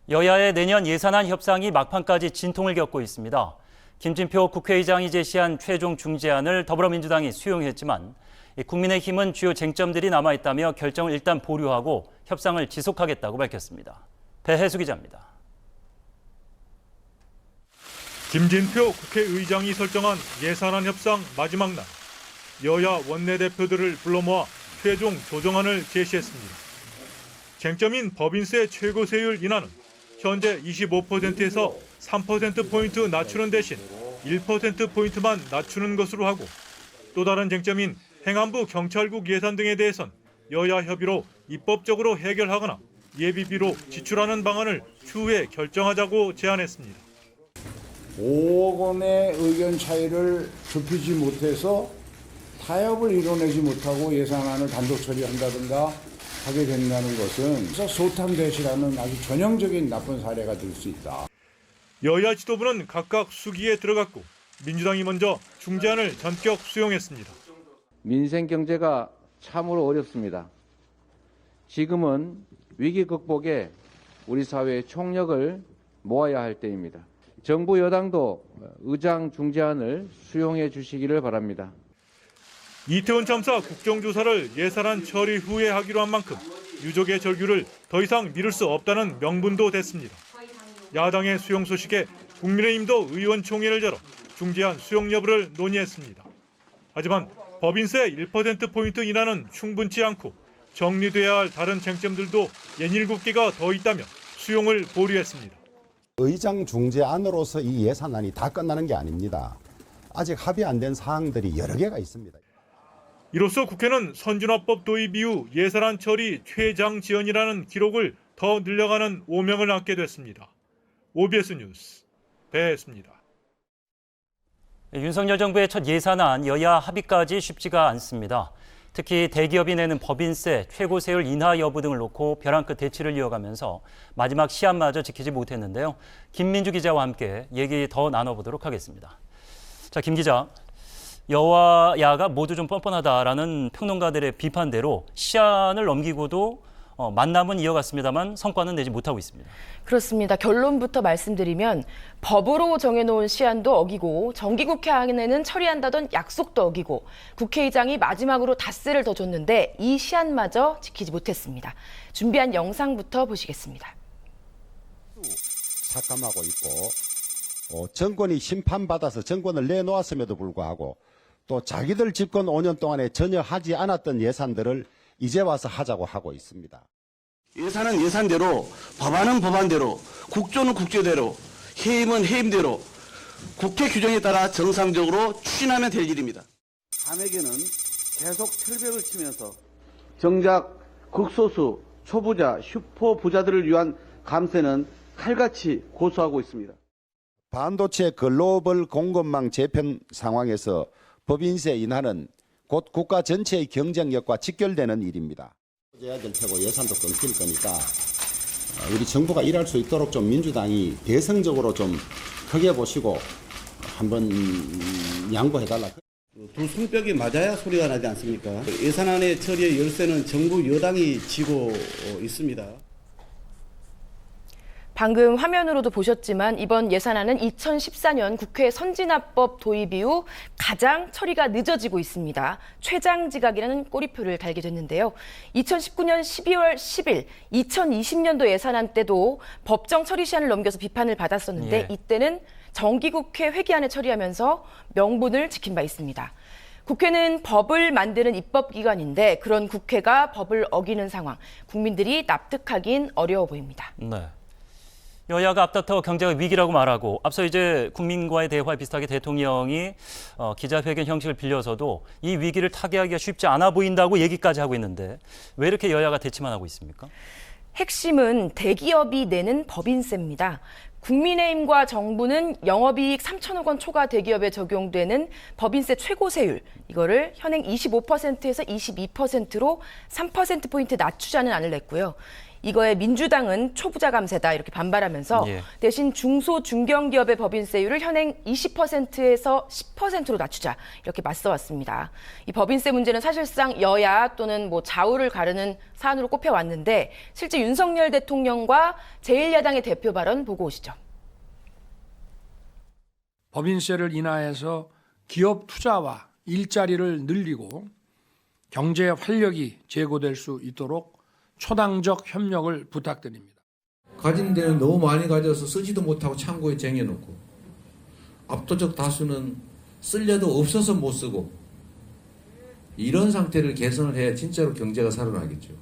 여야의 내년 예산안 협상이 막판까지 진통을 겪고 있습니다. 김진표 국회의장이 제시한 최종 중재안을 더불어민주당이 수용했지만 국민의힘은 주요 쟁점들이 남아있다며 결정을 일단 보류하고 협상을 지속하겠다고 밝혔습니다. 배혜수 기자입니다. 김진표 국회의장이 설정한 예산안 협상 마지막 날, 여야 원내대표들을 불러 모아 최종 조정안을 제시했습니다. 쟁점인 법인세 최고세율 인하는 현재 25%에서 3%포인트 낮추는 대신 1%포인트만 낮추는 것으로 하고, 또 다른 쟁점인 행안부 경찰국 예산 등에 대해선 여야 협의로 입법적으로 해결하거나 예비비로 지출하는 방안을 추후에 결정하자고 제안했습니다. 5억 원의 의견 차이를 좁히지 못해서 타협을 이뤄내지 못하고 예산안을 단독 처리한다든가 하게 된다는 것은 소탕대시라는 아주 전형적인 나쁜 사례가 될 수 있다. 여야 지도부는 각각 수기에 들어갔고 민주당이 먼저 중재안을 전격 수용했습니다. 민생 경제가 참으로 어렵습니다. 지금은 위기 극복에 우리 사회의 총력을 모아야 할 때입니다. 정부 여당도 의장 중재안을 수용해 주시기를 바랍니다. 이태원 참사 국정조사를 예산안 처리 후에 하기로 한 만큼 유족의 절규를 더 이상 미룰 수 없다는 명분도 됐습니다. 야당의 수용 소식에 국민의힘도 의원총회를 열어 중재안 수용 여부를 논의했습니다. 하지만 법인세 1%포인트 인하는 충분치 않고 정리돼야 할 다른 쟁점들도 67개가 더 있다며 수용을 보류했습니다. 의장 중재안으로서 이 예산안이 다 끝나는 게 아닙니다. 아직 합의 안 된 사항들이 여러 개가 있습니다. 이로써 국회는 선진화법 도입 이후 예산안 처리 최장 지연이라는 기록을 더 늘려가는 오명을 안게 됐습니다. OBS 뉴스 배혜수입니다. 윤석열 정부의 첫 예산안 여야 합의까지 쉽지가 않습니다. 특히 대기업이 내는 법인세, 최고세율 인하 여부 등을 놓고 벼랑 끝 대치를 이어가면서 마지막 시한마저 지키지 못했는데요. 김민주 기자와 함께 얘기 더 나눠보도록 하겠습니다. 자, 김 기자. 여와 야가 모두 좀 뻔뻔하다라는 평론가들의 비판대로 시한을 넘기고도 만남은 이어갔습니다만 성과는 내지 못하고 있습니다. 그렇습니다. 결론부터 말씀드리면 법으로 정해놓은 시한도 어기고 정기국회 안에는 처리한다던 약속도 어기고 국회의장이 마지막으로 닷새를 더 줬는데 이 시한마저 지키지 못했습니다. 준비한 영상부터 보시겠습니다. 삭감하고 있고 정권이 심판받아서 정권을 내놓았음에도 불구하고 또 자기들 집권 5년 동안에 전혀 하지 않았던 예산들을 이제 와서 하자고 하고 있습니다. 예산은 예산대로, 법안은 법안대로, 국조는 국조대로, 해임은 해임대로 국회 규정에 따라 정상적으로 추진하면 될 일입니다. 감에게는 계속 철벽을 치면서 정작 극소수, 초부자, 슈퍼부자들을 위한 감세는 칼같이 고수하고 있습니다. 반도체 글로벌 공급망 재편 상황에서 법인세 인하는 곧 국가 전체의 경쟁력과 직결되는 일입니다. 해야 될 테고 예산도 끊길 거니까 우리 정부가 일할 수 있도록 좀 민주당이 대승적으로 좀 크게 보시고 한번 양보해달라. 두 손뼉이 맞아야 소리가 나지 않습니까? 예산안의 처리의 열쇠는 정부 여당이 쥐고 있습니다. 방금 화면으로도 보셨지만 이번 예산안은 2014년 국회 선진화법 도입 이후 가장 처리가 늦어지고 있습니다. 최장지각이라는 꼬리표를 달게 됐는데요. 2019년 12월 10일 2020년도 예산안 때도 법정 처리 시한을 넘겨서 비판을 받았었는데 이때는 정기국회 회기안을 처리하면서 명분을 지킨 바 있습니다. 국회는 법을 만드는 입법기관인데 그런 국회가 법을 어기는 상황, 국민들이 납득하긴 어려워 보입니다. 네. 여야가 앞다퉈 경제가 위기라고 말하고 앞서 이제 국민과의 대화에 비슷하게 대통령이 기자회견 형식을 빌려서도 이 위기를 타개하기가 쉽지 않아 보인다고 얘기까지 하고 있는데 왜 이렇게 여야가 대치만 하고 있습니까? 핵심은 대기업이 내는 법인세입니다. 국민의힘과 정부는 영업이익 3천억 원 초과 대기업에 적용되는 법인세 최고세율, 이거를 현행 25%에서 22%로 3%포인트 낮추자는 안을 냈고요. 이거에 민주당은 초부자 감세다 이렇게 반발하면서 예. 대신 중소 중견기업의 법인세율을 현행 20%에서 10%로 낮추자 이렇게 맞서왔습니다. 이 법인세 문제는 사실상 여야 또는 뭐 좌우를 가르는 사안으로 꼽혀왔는데 실제 윤석열 대통령과 제1야당의 대표 발언 보고 오시죠. 법인세를 인하해서 기업 투자와 일자리를 늘리고 경제 활력이 제고될 수 있도록 초당적 협력을 부탁드립니다. 가진 데는 너무 많이 가져서 쓰지도 못하고 창고에 쟁여놓고 압도적 다수는 쓸려도 없어서 못 쓰고 이런 상태를 개선을 해야 진짜로 경제가 살아나겠죠.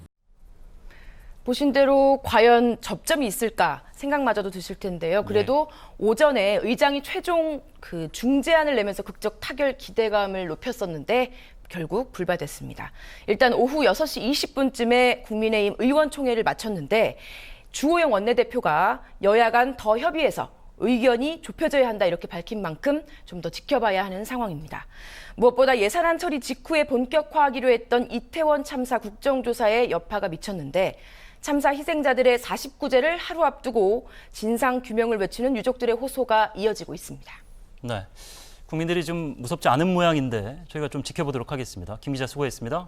보신 대로 과연 접점이 있을까 생각마저도 드실 텐데요. 그래도 오전에 의장이 최종 중재안을 내면서 극적 타결 기대감을 높였었는데 결국 불발됐습니다. 일단 오후 6시 20분쯤에 국민의힘 의원총회를 마쳤는데 주호영 원내대표가 여야 간 더 협의해서 의견이 좁혀져야 한다 이렇게 밝힌 만큼 좀 더 지켜봐야 하는 상황입니다. 무엇보다 예산안 처리 직후에 본격화하기로 했던 이태원 참사 국정조사에 여파가 미쳤는데 참사 희생자들의 49제를 하루 앞두고 진상규명을 외치는 유족들의 호소가 이어지고 있습니다. 네, 국민들이 좀 무섭지 않은 모양인데 저희가 좀 지켜보도록 하겠습니다. 김 기자 수고했습니다.